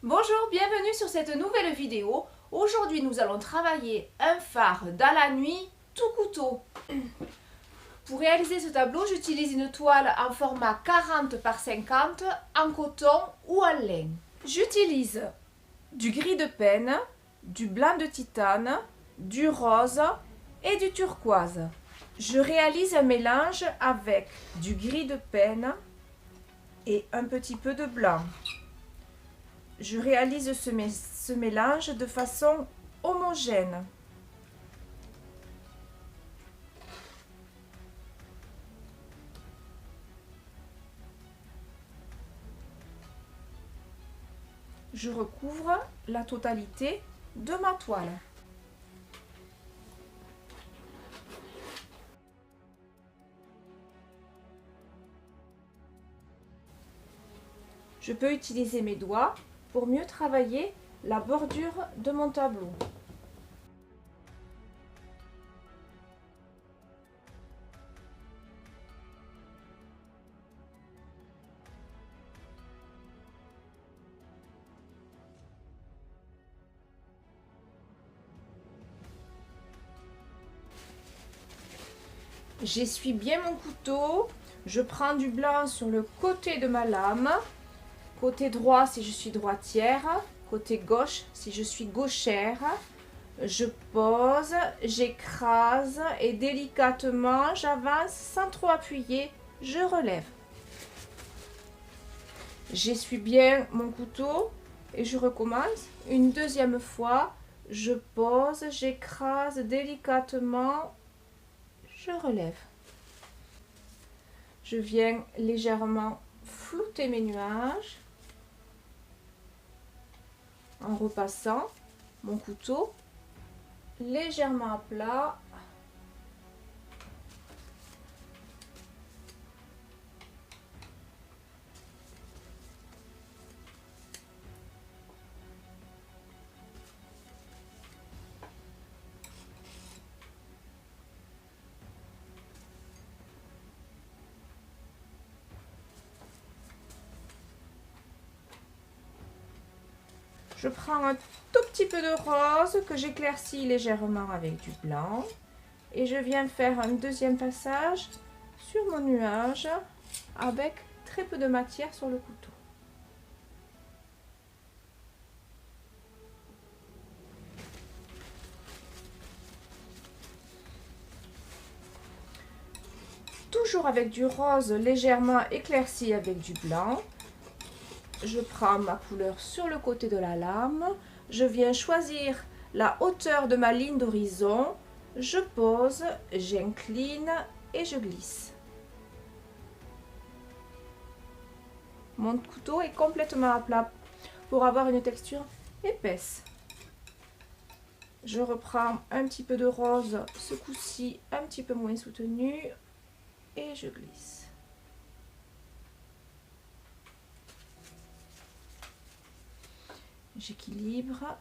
Bonjour, bienvenue sur cette nouvelle vidéo. Aujourd'hui, nous allons travailler un phare dans la nuit tout couteau. Pour réaliser ce tableau, j'utilise une toile en format 40 par 50 en coton ou en laine. J'utilise du gris de peigne, du blanc de titane, du rose et du turquoise. Je réalise un mélange avec du gris de peigne et un petit peu de blanc. Je réalise ce mélange de façon homogène. Je recouvre la totalité de ma toile. Je peux utiliser mes doigts pour mieux travailler la bordure de mon tableau. J'essuie bien mon couteau, je prends du blanc sur le côté de ma lame, côté droit si je suis droitière, côté gauche si je suis gauchère. Je pose, j'écrase et délicatement j'avance sans trop appuyer, je relève. J'essuie bien mon couteau et je recommence une deuxième fois. Je pose, j'écrase délicatement, je relève. Je viens légèrement flouter mes nuages en repassant mon couteau légèrement à plat. Je prends un tout petit peu de rose que j'éclaircis légèrement avec du blanc et je viens faire un deuxième passage sur mon nuage avec très peu de matière sur le couteau. Toujours avec du rose légèrement éclairci avec du blanc. Je prends ma couleur sur le côté de la lame, je viens choisir la hauteur de ma ligne d'horizon, je pose, j'incline et je glisse. Mon couteau est complètement à plat pour avoir une texture épaisse. Je reprends un petit peu de rose, ce coup-ci un petit peu moins soutenu, et je glisse. J'équilibre.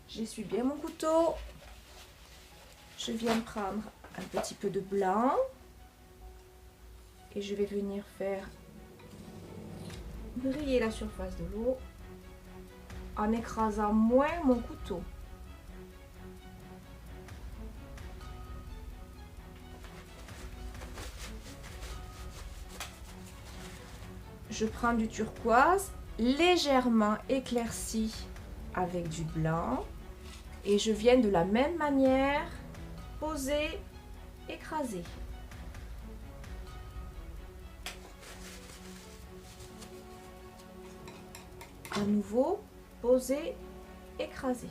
J'essuie bien mon couteau. Je viens prendre un petit peu de blanc et je vais venir faire briller la surface de l'eau en écrasant moins mon couteau. Je prends du turquoise légèrement éclairci avec du blanc et je viens de la même manière poser, écraser. À nouveau, poser, écraser.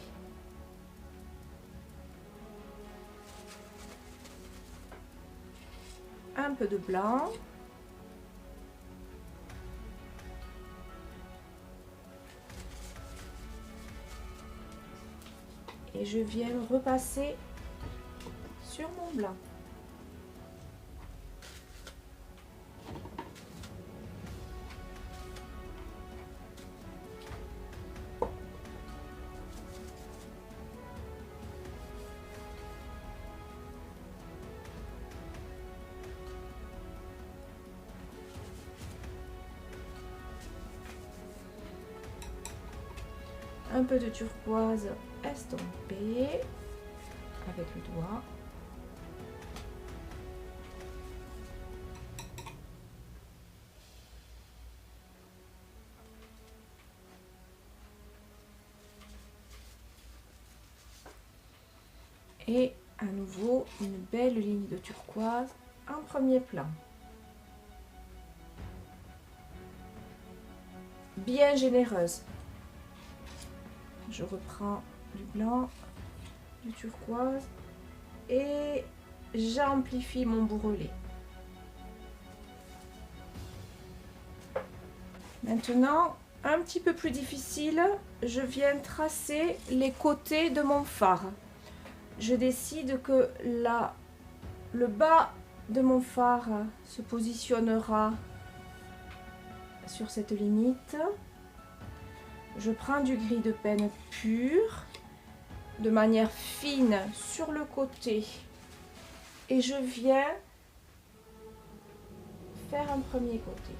Un peu de blanc. Et je viens repasser sur mon blanc. un peu de turquoise estompé avec le doigt. Et à nouveau une belle ligne de turquoise en premier plan. Bien généreuse. Je reprends du blanc, du turquoise et j'amplifie mon bourrelet. Maintenant, un petit peu plus difficile, je viens tracer les côtés de mon phare. Je décide que le bas de mon phare se positionnera sur cette limite. Je prends du gris de penne pur de manière fine sur le côté et je viens faire un premier côté.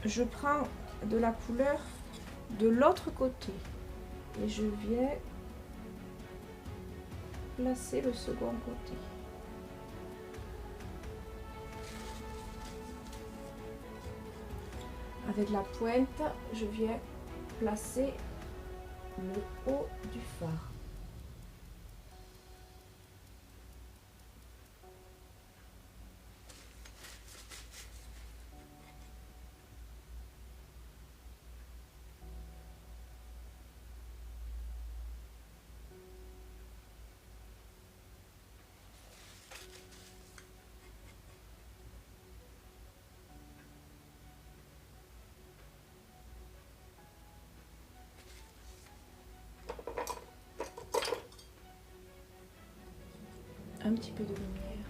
Je prends de la couleur de l'autre côté et je viens placer le second côté. Avec la pointe, je viens placer le haut du phare. Un petit peu de lumière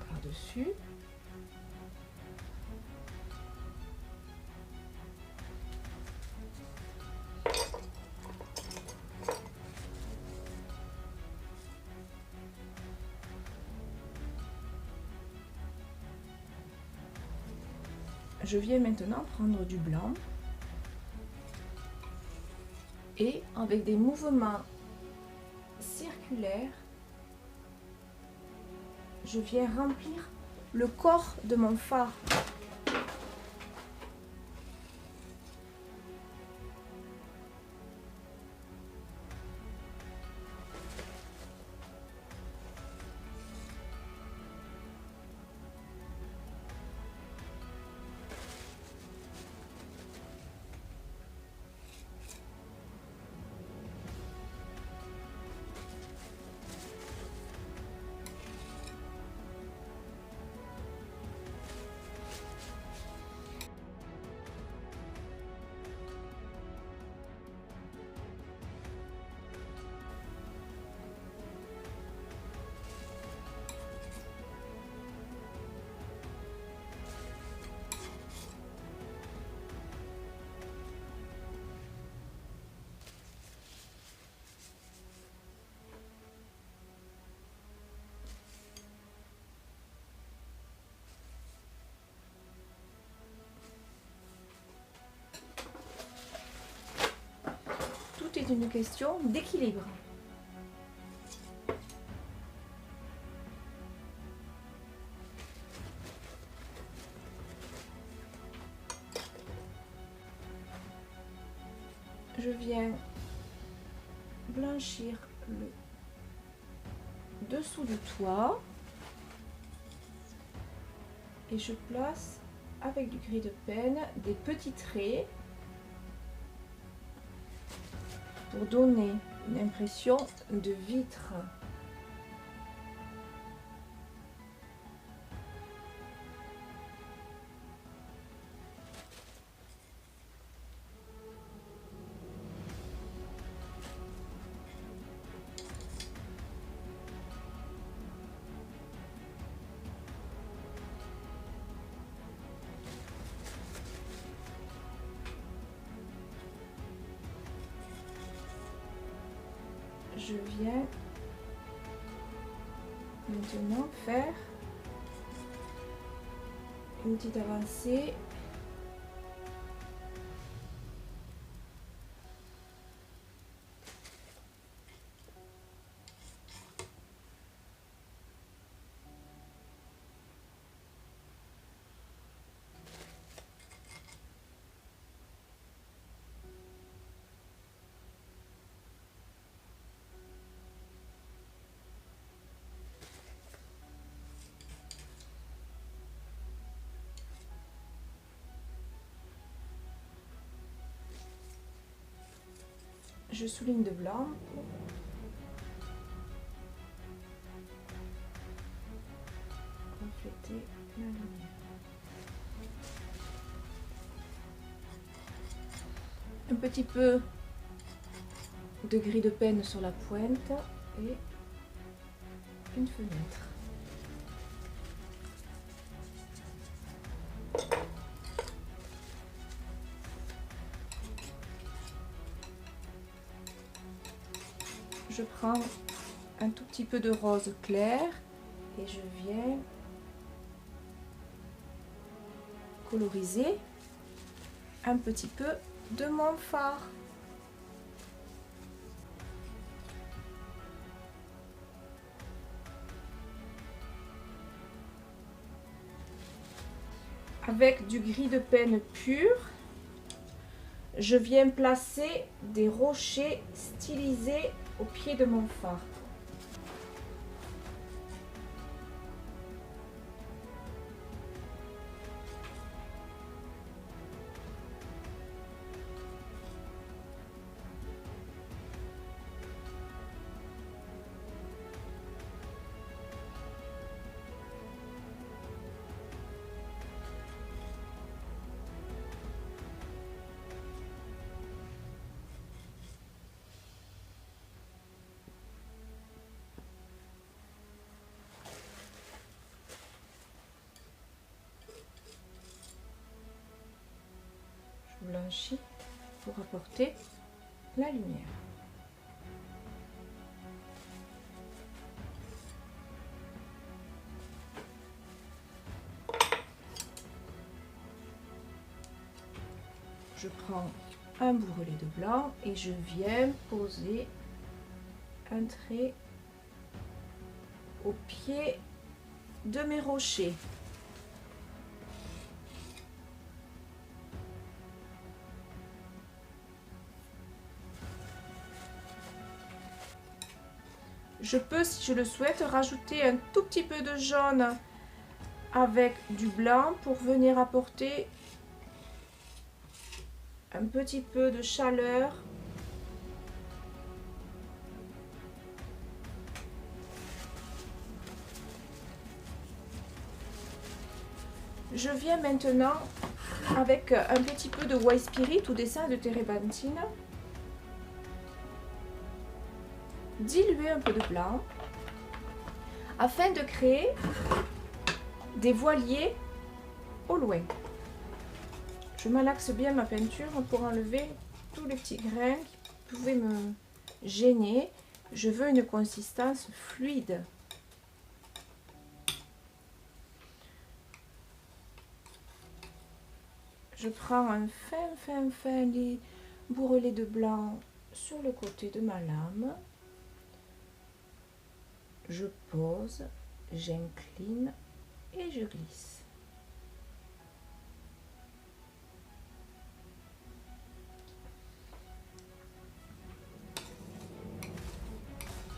par-dessus. Je viens maintenant prendre du blanc et avec des mouvements circulaires, je viens remplir le corps de mon phare. Tout est une question d'équilibre. Je viens blanchir le dessous du toit et je place avec du gris de penne des petits traits pour donner une impression de vitre. Je viens Maintenant, faire une petite avancée. Je souligne de blanc pour refléter la lumière. Un petit peu de gris de peine sur la pointe et une fenêtre. Je prends un tout petit peu de rose clair et je viens coloriser un petit peu de mon fard. Avec du gris de peine pur, je viens placer des rochers stylisés au pied de mon fard. Blanchi pour apporter la lumière. Je prends un bourrelet de blanc et je viens poser un trait au pied de mes rochers. Je peux, si je le souhaite, rajouter un tout petit peu de jaune avec du blanc pour venir apporter un petit peu de chaleur. Je viens maintenant avec un petit peu de white spirit ou dessin de térébenthine. Diluer un peu de blanc afin de créer des voiliers au loin. Je malaxe bien ma peinture pour enlever tous les petits grains qui pouvaient me gêner. Je veux une consistance fluide. Je prends un fin bourrelet de blanc sur le côté de ma lame. Je pose, j'incline et je glisse.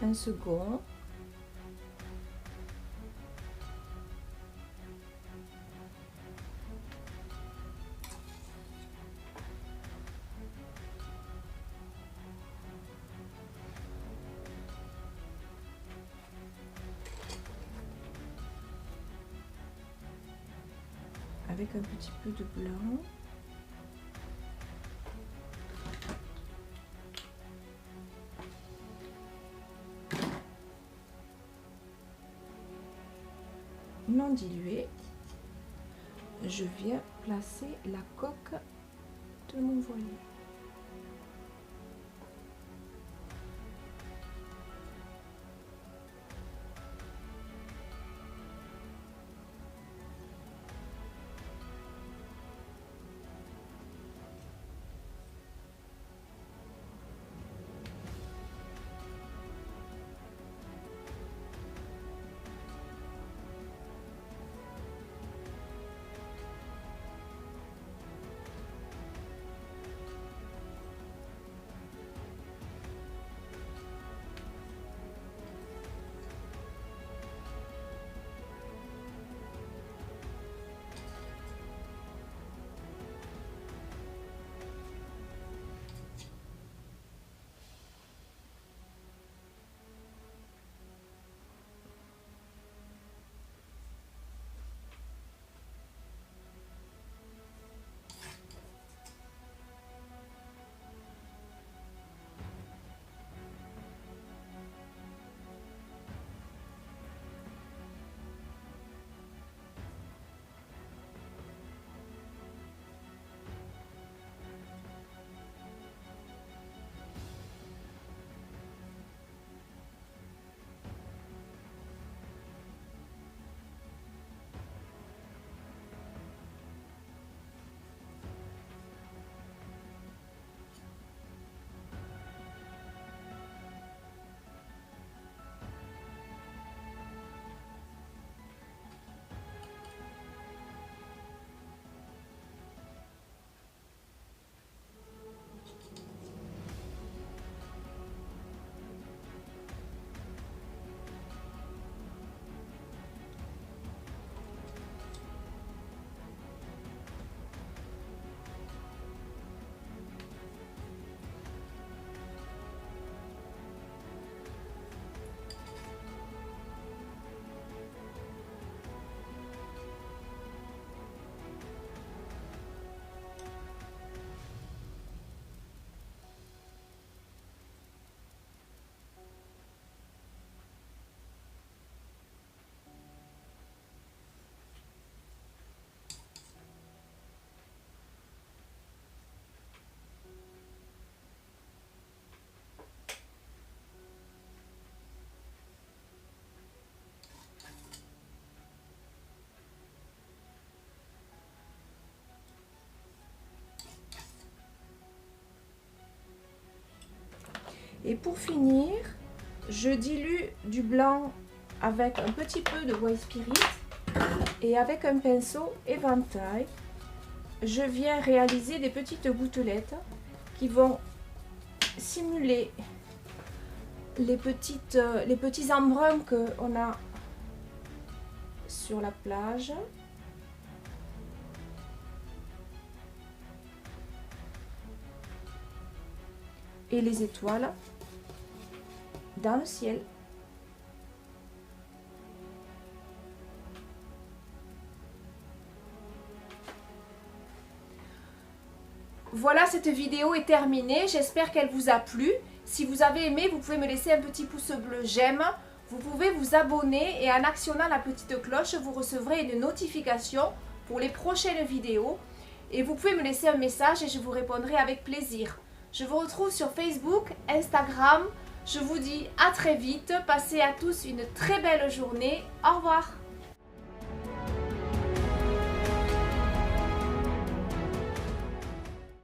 Un second. Avec un petit peu de blanc. Non dilué, je viens placer la coque de mon voilier. Et pour finir, je dilue du blanc avec un petit peu de white spirit et avec un pinceau éventail, je viens réaliser des petites gouttelettes qui vont simuler les petits embruns qu'on a sur la plage. Et les étoiles dans le ciel. Voilà, cette vidéo est terminée. J'espère qu'elle vous a plu. Si vous avez aimé, vous pouvez me laisser un petit pouce bleu j'aime. Vous pouvez vous abonner et en actionnant la petite cloche, vous recevrez une notification pour les prochaines vidéos. Et vous pouvez me laisser un message et je vous répondrai avec plaisir. Je vous retrouve sur Facebook, Instagram. Je vous dis à très vite. Passez à tous une très belle journée. Au revoir.